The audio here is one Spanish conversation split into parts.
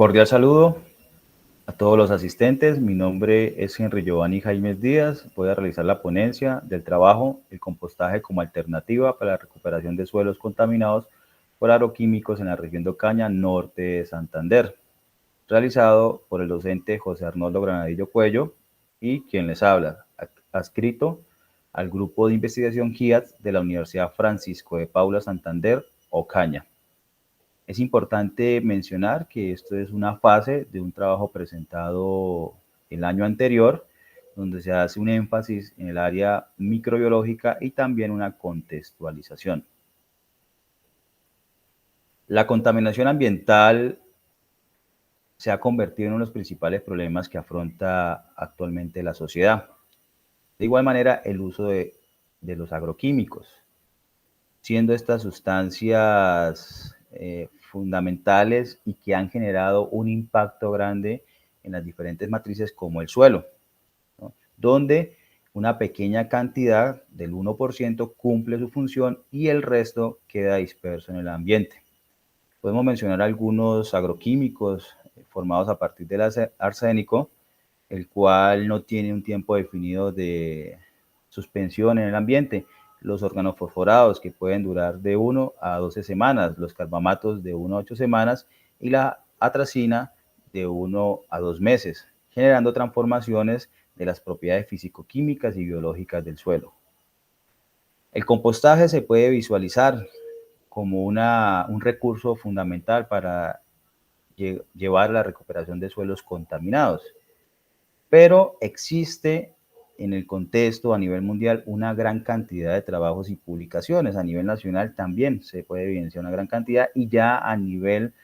Cordial saludo a todos los asistentes. Mi nombre es Henry Giovanni Jaimes Díaz. Voy a realizar la ponencia del trabajo El compostaje como alternativa para la recuperación de suelos contaminados por agroquímicos en la región de Ocaña, norte de Santander, realizado por el docente José Arnoldo Granadillo Cuello y quien les habla, adscrito al grupo de investigación GIAT de la Universidad Francisco de Paula Santander, Ocaña. Es importante mencionar que esto es una fase de un trabajo presentado el año anterior, donde se hace un énfasis en el área microbiológica y también una contextualización. La contaminación ambiental se ha convertido en uno de los principales problemas que afronta actualmente la sociedad. De igual manera, el uso de los agroquímicos, siendo estas sustancias fundamentales y que han generado un impacto grande en las diferentes matrices como el suelo, ¿no? Donde una pequeña cantidad del 1% cumple su función y el resto queda disperso en el ambiente. Podemos mencionar algunos agroquímicos formados a partir del arsénico, el cual no tiene un tiempo definido de suspensión en el ambiente. Los organofosforados, que pueden durar de 1 a 12 semanas, los carbamatos de 1 a 8 semanas y la atracina de 1 a 2 meses, generando transformaciones de las propiedades físico-químicas y biológicas del suelo. El compostaje se puede visualizar como un recurso fundamental para llevar la recuperación de suelos contaminados, pero existe en el contexto a nivel mundial una gran cantidad de trabajos y publicaciones. A nivel nacional también se puede evidenciar una gran cantidad y ya a nivel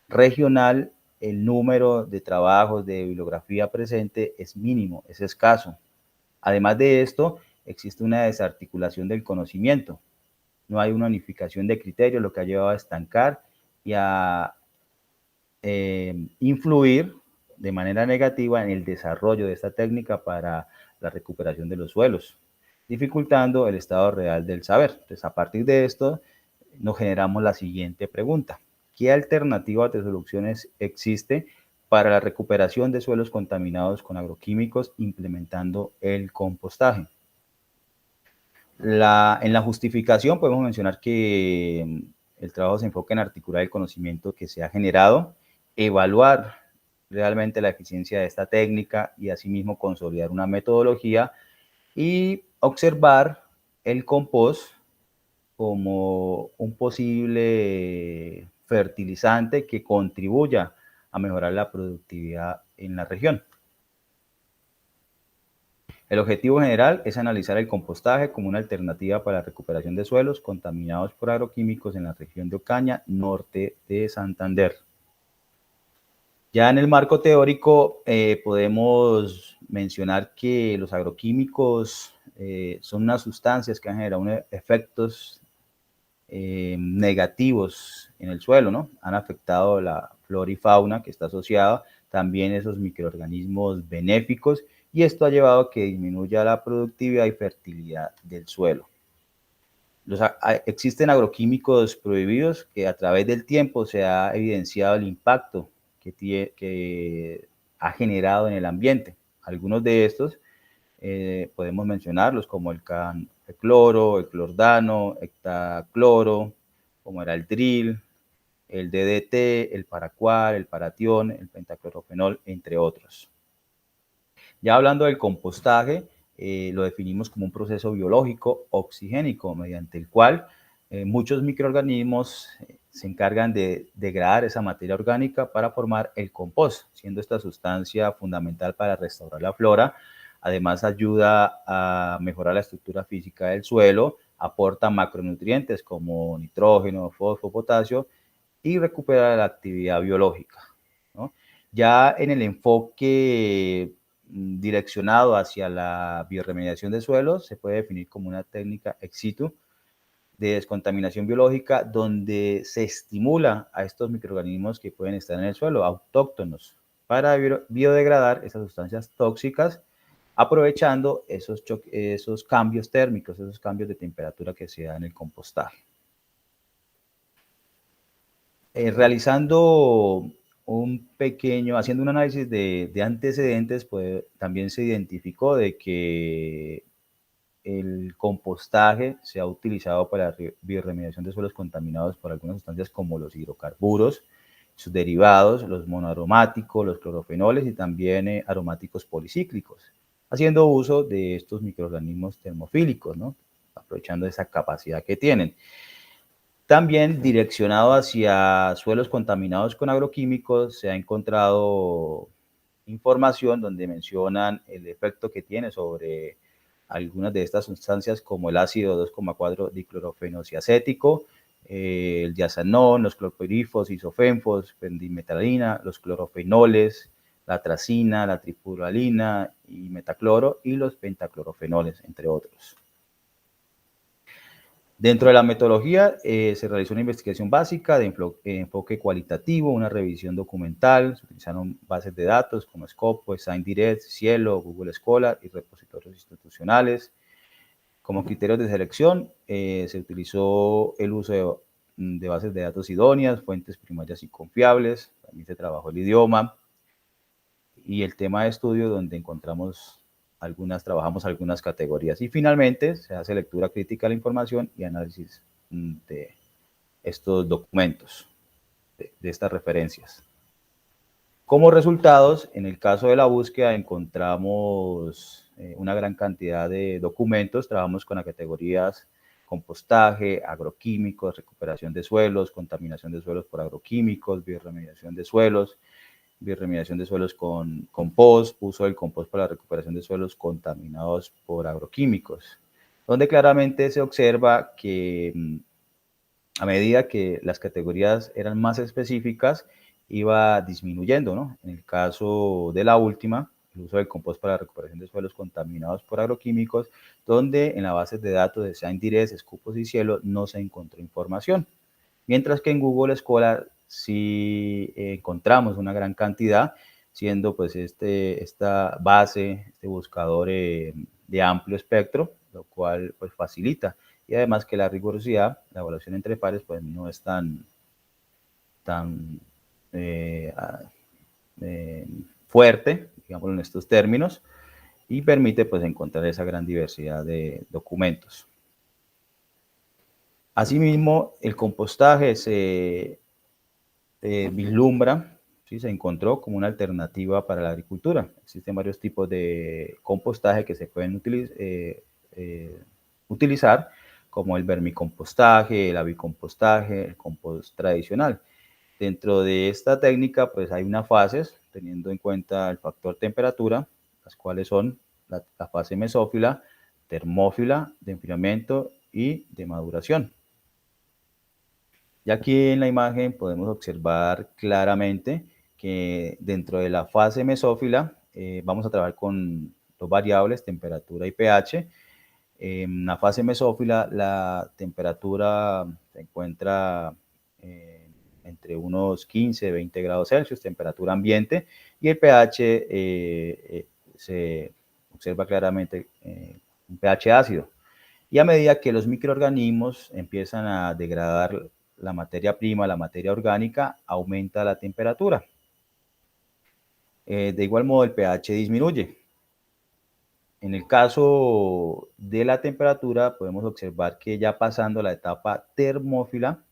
regional el número de trabajos de bibliografía presente es mínimo, es escaso. Además de esto, existe una desarticulación del conocimiento. No hay una unificación de criterios, lo que ha llevado a estancar y a influir de manera negativa en el desarrollo de esta técnica para la recuperación de los suelos, dificultando el estado real del saber. Entonces, a partir de esto, nos generamos la siguiente pregunta. ¿Qué alternativas de soluciones existe para la recuperación de suelos contaminados con agroquímicos implementando el compostaje? En la justificación podemos mencionar que el trabajo se enfoca en articular el conocimiento que se ha generado, evaluar realmente la eficiencia de esta técnica y asimismo consolidar una metodología y observar el compost como un posible fertilizante que contribuya a mejorar la productividad en la región. El objetivo general es analizar el compostaje como una alternativa para la recuperación de suelos contaminados por agroquímicos en la región de Ocaña, norte de Santander. Ya en el marco teórico podemos mencionar que los agroquímicos son unas sustancias que han generado efectos negativos en el suelo, ¿no? Han afectado la flora y fauna que está asociada, también esos microorganismos benéficos, y esto ha llevado a que disminuya la productividad y fertilidad del suelo. Existen agroquímicos prohibidos que a través del tiempo se ha evidenciado el impacto que ha generado en el ambiente. Algunos de estos podemos mencionarlos como el cloro, el clordano, heptacloro, como era el dril, el DDT, el paraquat, el paratión, el pentaclorophenol, entre otros. Ya hablando del compostaje, lo definimos como un proceso biológico oxigénico mediante el cual muchos microorganismos se encargan de degradar esa materia orgánica para formar el compost, siendo esta sustancia fundamental para restaurar la flora. Además ayuda a mejorar la estructura física del suelo, aporta macronutrientes como nitrógeno, fósforo, potasio y recupera la actividad biológica, ¿no? Ya en el enfoque direccionado hacia la bioremediación de suelos, se puede definir como una técnica ex situ de descontaminación biológica donde se estimula a estos microorganismos que pueden estar en el suelo, autóctonos, para biodegradar esas sustancias tóxicas, aprovechando esos cambios térmicos, esos cambios de temperatura que se dan en el compostaje. Realizando haciendo un análisis de antecedentes, pues también se identificó de que el compostaje se ha utilizado para la bioremediación de suelos contaminados por algunas sustancias como los hidrocarburos, sus derivados, los monoaromáticos, los clorofenoles y también aromáticos policíclicos, haciendo uso de estos microorganismos termofílicos, ¿no? Aprovechando esa capacidad que tienen. También direccionado hacia suelos contaminados con agroquímicos, se ha encontrado información donde mencionan el efecto que tiene sobre algunas de estas sustancias como el ácido 2,4 diclorofenociacético, el diazanón, los clorpirifos, isofenfos, pendimetalina, los clorofenoles, la tracina, la tripuralina y metacloro y los pentaclorofenoles, entre otros. Dentro de la metodología se realizó una investigación básica de enfoque cualitativo, una revisión documental, se utilizaron bases de datos como Scopus, ScienceDirect, Cielo, Google Scholar y repositorios institucionales. Como criterios de selección se utilizó el uso de bases de datos idóneas, fuentes primarias y confiables, también se trabajó el idioma y el tema de estudio donde trabajamos algunas categorías. Y finalmente se hace lectura crítica de la información y análisis de estos documentos, de estas referencias. Como resultados, en el caso de la búsqueda encontramos una gran cantidad de documentos, trabajamos con las categorías compostaje, agroquímicos, recuperación de suelos, contaminación de suelos por agroquímicos, bioremediación de suelos con compost, uso del compost para la recuperación de suelos contaminados por agroquímicos, donde claramente se observa que a medida que las categorías eran más específicas, iba disminuyendo, ¿no? En el caso de la última, el uso del compost para la recuperación de suelos contaminados por agroquímicos, donde en la base de datos de ScienceDirect, Scopus y Cielo no se encontró información. Mientras que en Google Scholar sí encontramos una gran cantidad, siendo pues esta base, este buscador de amplio espectro, lo cual pues facilita. Y además que la rigurosidad, la evaluación entre pares, pues no es tan eh, fuerte, digamos en estos términos, y permite pues encontrar esa gran diversidad de documentos. Asimismo, el compostaje se vislumbra, ¿sí? Se encontró como una alternativa para la agricultura. Existen varios tipos de compostaje que se pueden utilizar, como el vermicompostaje, el avicompostaje, el compost tradicional. Dentro de esta técnica, pues hay unas fases, teniendo en cuenta el factor temperatura, las cuales son la fase mesófila, termófila, de enfriamiento y de maduración. Y aquí en la imagen podemos observar claramente que dentro de la fase mesófila vamos a trabajar con dos variables, temperatura y pH. En la fase mesófila la temperatura se encuentra entre unos 15 20 grados Celsius, temperatura ambiente, y el pH se observa claramente un pH ácido. Y a medida que los microorganismos empiezan a degradar la materia prima, la materia orgánica, aumenta la temperatura. De igual modo, el pH disminuye. En el caso de la temperatura, podemos observar que ya pasando la etapa termófila,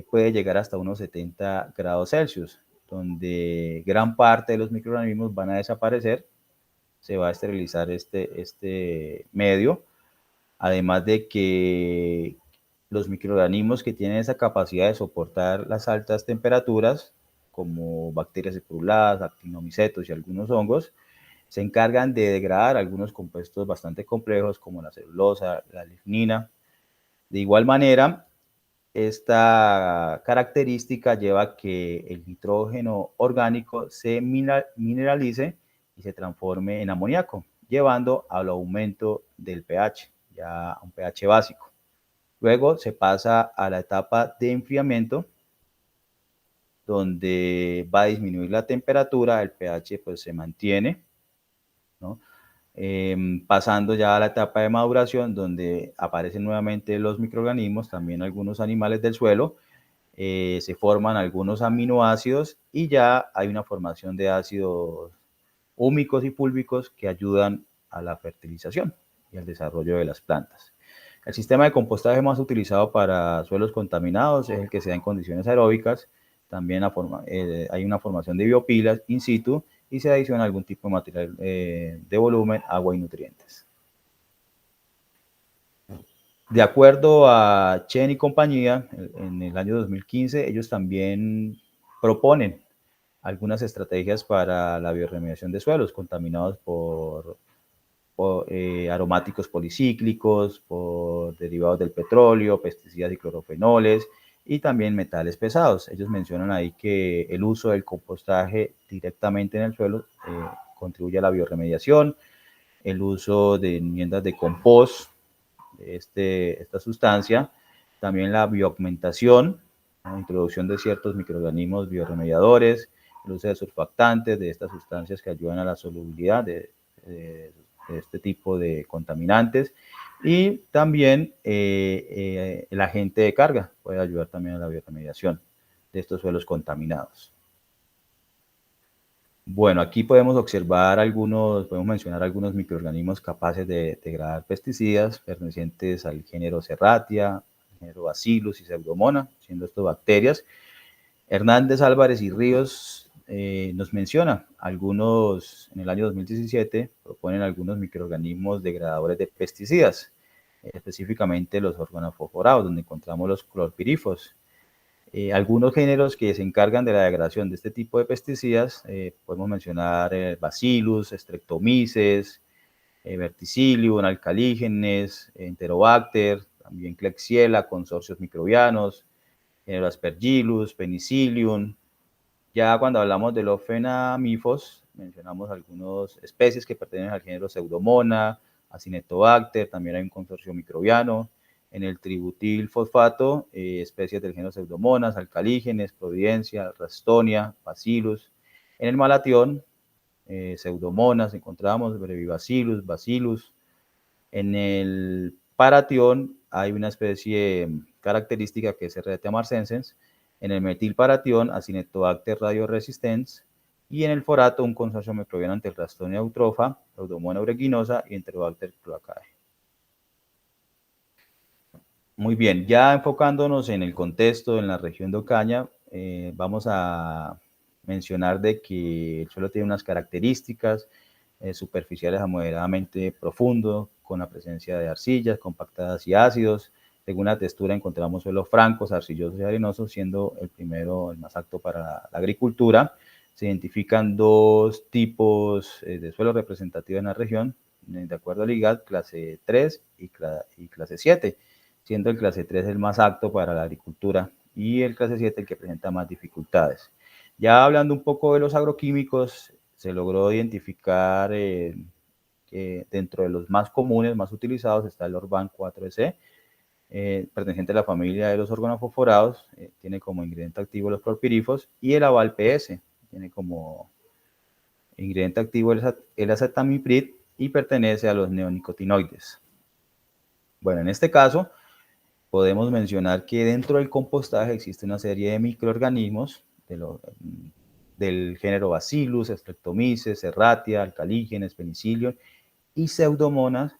puede llegar hasta unos 70 grados Celsius, donde gran parte de los microorganismos van a desaparecer, se va a esterilizar este medio, además de que los microorganismos que tienen esa capacidad de soportar las altas temperaturas, como bacterias circuladas, actinomicetos y algunos hongos, se encargan de degradar algunos compuestos bastante complejos como la celulosa, la lignina. De igual manera, esta característica lleva a que el nitrógeno orgánico se mineralice y se transforme en amoníaco, llevando al aumento del pH, ya a un pH básico. Luego se pasa a la etapa de enfriamiento, donde va a disminuir la temperatura, el pH pues se mantiene, ¿no? Pasando ya a la etapa de maduración, donde aparecen nuevamente los microorganismos, también algunos animales del suelo, se forman algunos aminoácidos y ya hay una formación de ácidos húmicos y púlvicos que ayudan a la fertilización y al desarrollo de las plantas. El sistema de compostaje más utilizado para suelos contaminados es el que se da en condiciones aeróbicas. También hay una formación de biopilas in situ y se adiciona algún tipo de material de volumen, agua y nutrientes. De acuerdo a Chen y compañía, en el año 2015, ellos también proponen algunas estrategias para la bioremediación de suelos contaminados por aromáticos policíclicos, por derivados del petróleo, pesticidas y clorofenoles y también metales pesados. Ellos mencionan ahí que el uso del compostaje directamente en el suelo contribuye a la bioremediación, el uso de enmiendas de compost, esta sustancia, también la bioaugmentación, la introducción de ciertos microorganismos bioremediadores, el uso de surfactantes, de estas sustancias que ayudan a la solubilidad de este tipo de contaminantes, y también el agente de carga puede ayudar también a la bioremediación de estos suelos contaminados. Bueno, aquí podemos podemos mencionar algunos microorganismos capaces de degradar pesticidas pertenecientes al género Serratia, al género Bacillus y Pseudomonas, siendo estos bacterias. Hernández, Álvarez y Ríos nos menciona algunos, en el año 2017, proponen algunos microorganismos degradadores de pesticidas, específicamente los organofosforados, donde encontramos los clorpirifos. Algunos géneros que se encargan de la degradación de este tipo de pesticidas, podemos mencionar Bacillus, Streptomyces, Verticillium, Alcalígenes, Enterobacter, también Klebsiella, consorcios microbianos, género Aspergillus, Penicillium. Ya cuando hablamos de los fenamifos, mencionamos algunas especies que pertenecen al género Pseudomonas, Acinetobacter, también hay un consorcio microbiano. En el tributil fosfato, especies del género Pseudomonas, Alcalígenes, Providencia, Rastonia, Bacillus. En el malatión, Pseudomonas, encontramos Brevibacillus, Bacillus. En el paratión hay una especie característica que es Serratia marcescens. En el metilparatión, Acinetobacter radioresistens. Y en el forato, un consorcio microbiano entre Rastonia eutrofa, Pseudomonas aeruginosa y Enterobacter cloacae. Muy bien, ya enfocándonos en el contexto en la región de Ocaña, vamos a mencionar de que el suelo tiene unas características superficiales a moderadamente profundo, con la presencia de arcillas compactadas y ácidos. Según la textura encontramos suelos francos, arcillosos y arenosos, siendo el primero el más apto para la agricultura. Se identifican dos tipos de suelos representativos en la región, de acuerdo al IGAD, clase 3 y clase 7, siendo el clase 3 el más apto para la agricultura y el clase 7 el que presenta más dificultades. Ya hablando un poco de los agroquímicos, se logró identificar que dentro de los más comunes, más utilizados, está el Orban 4C, perteneciente a la familia de los organofosforados, tiene como ingrediente activo los clorpirifos, y el Aval PS, tiene como ingrediente activo el acetamiprid y pertenece a los neonicotinoides. Bueno, en este caso, podemos mencionar que dentro del compostaje existe una serie de microorganismos del género Bacillus, Streptomyces, Serratia, Alcalígenes, Penicillium y Pseudomonas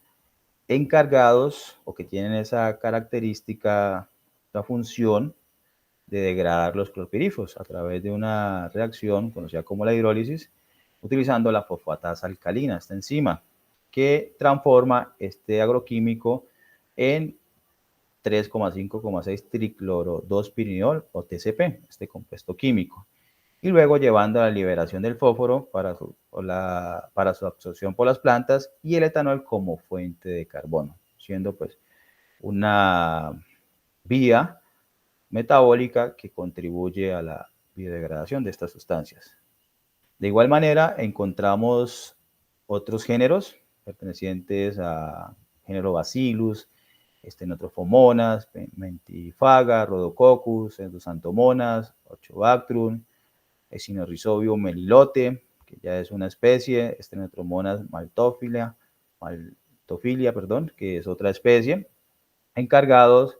encargados o que tienen esa característica, la función de degradar los clorpirifos a través de una reacción conocida como la hidrólisis, utilizando la fosfatasa alcalina, esta enzima, que transforma este agroquímico en 3,5,6 tricloro 2 pirinol o TCP, este compuesto químico, y luego llevando a la liberación del fósforo para su absorción por las plantas y el etanol como fuente de carbono, siendo pues una vía metabólica que contribuye a la biodegradación de estas sustancias. De igual manera, encontramos otros géneros pertenecientes a género Bacillus, Stenotrophomonas, Mentifaga, Rhodococcus, Endosantomonas, Orchobactrum, Echinurhizobium melilote, que ya es una especie, Stenotrophomonas maltophilia, que es otra especie, encargados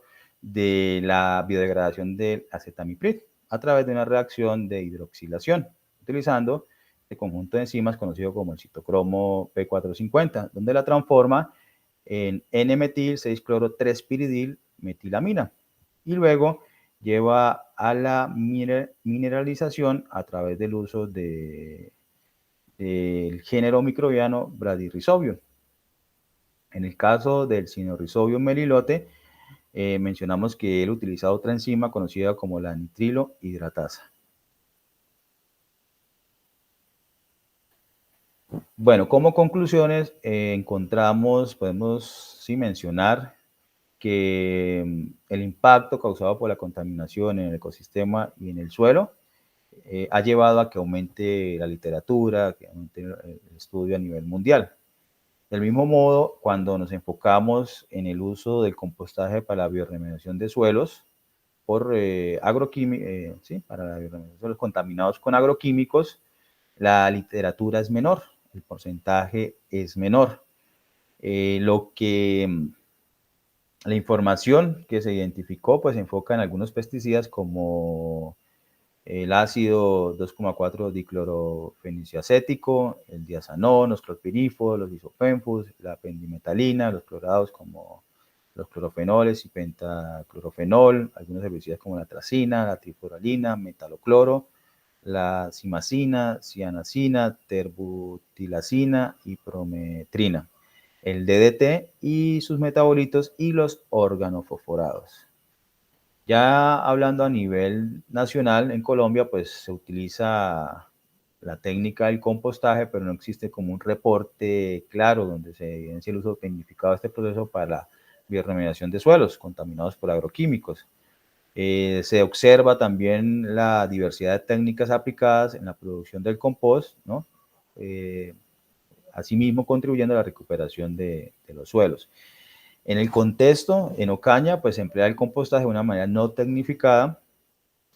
de la biodegradación del acetamiprid a través de una reacción de hidroxilación, utilizando el conjunto de enzimas conocido como el citocromo P450, donde la transforma en N-metil 6-cloro-3-piridil metilamina y luego lleva a la mineralización a través del uso del género microbiano Bradyrhizobium. En el caso del Sinorhizobium melilote, mencionamos que él utiliza otra enzima conocida como la nitrilo hidratasa. Bueno, como conclusiones, podemos sí mencionar que el impacto causado por la contaminación en el ecosistema y en el suelo ha llevado a que aumente la literatura, que aumente el estudio a nivel mundial. Del mismo modo, cuando nos enfocamos en el uso del compostaje para la bioremediación de suelos, para la bioremediación de suelos contaminados con agroquímicos, la literatura es menor, el porcentaje es menor. La información que se identificó pues se enfoca en algunos pesticidas como el ácido 2,4 diclorofeniciacético, el diazanón, los clorpirifos, los isofenfus, la pendimetalina, los clorados como los clorofenoles y pentaclorofenol, algunos herbicidas como la tracina, la trifuralina, metalocloro, la cimacina, cianacina, terbutilacina y prometrina, el DDT y sus metabolitos y los organofosforados. Ya hablando a nivel nacional, en Colombia, pues se utiliza la técnica del compostaje, pero no existe como un reporte claro donde se evidencia el uso tecnificado de este proceso para la bioremediación de suelos contaminados por agroquímicos. Se observa también la diversidad de técnicas aplicadas en la producción del compost, ¿no? Asimismo contribuyendo a la recuperación de los suelos. En el contexto, en Ocaña, pues se emplea el compostaje de una manera no tecnificada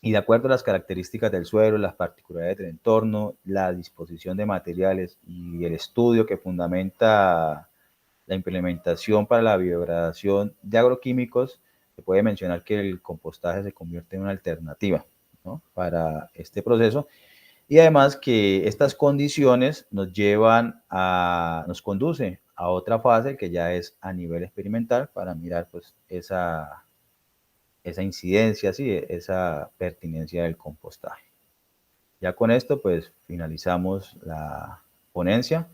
y de acuerdo a las características del suelo, las particularidades del entorno, la disposición de materiales y el estudio que fundamenta la implementación para la biodegradación de agroquímicos, se puede mencionar que el compostaje se convierte en una alternativa, ¿no?, para este proceso. Y además que estas condiciones nos conduce a otra fase que ya es a nivel experimental para mirar pues esa incidencia, ¿sí?, esa pertinencia del compostaje. Ya con esto pues finalizamos la ponencia.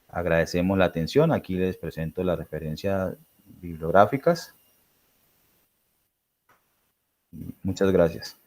Agradecemos la atención. Aquí les presento las referencias bibliográficas. Muchas gracias.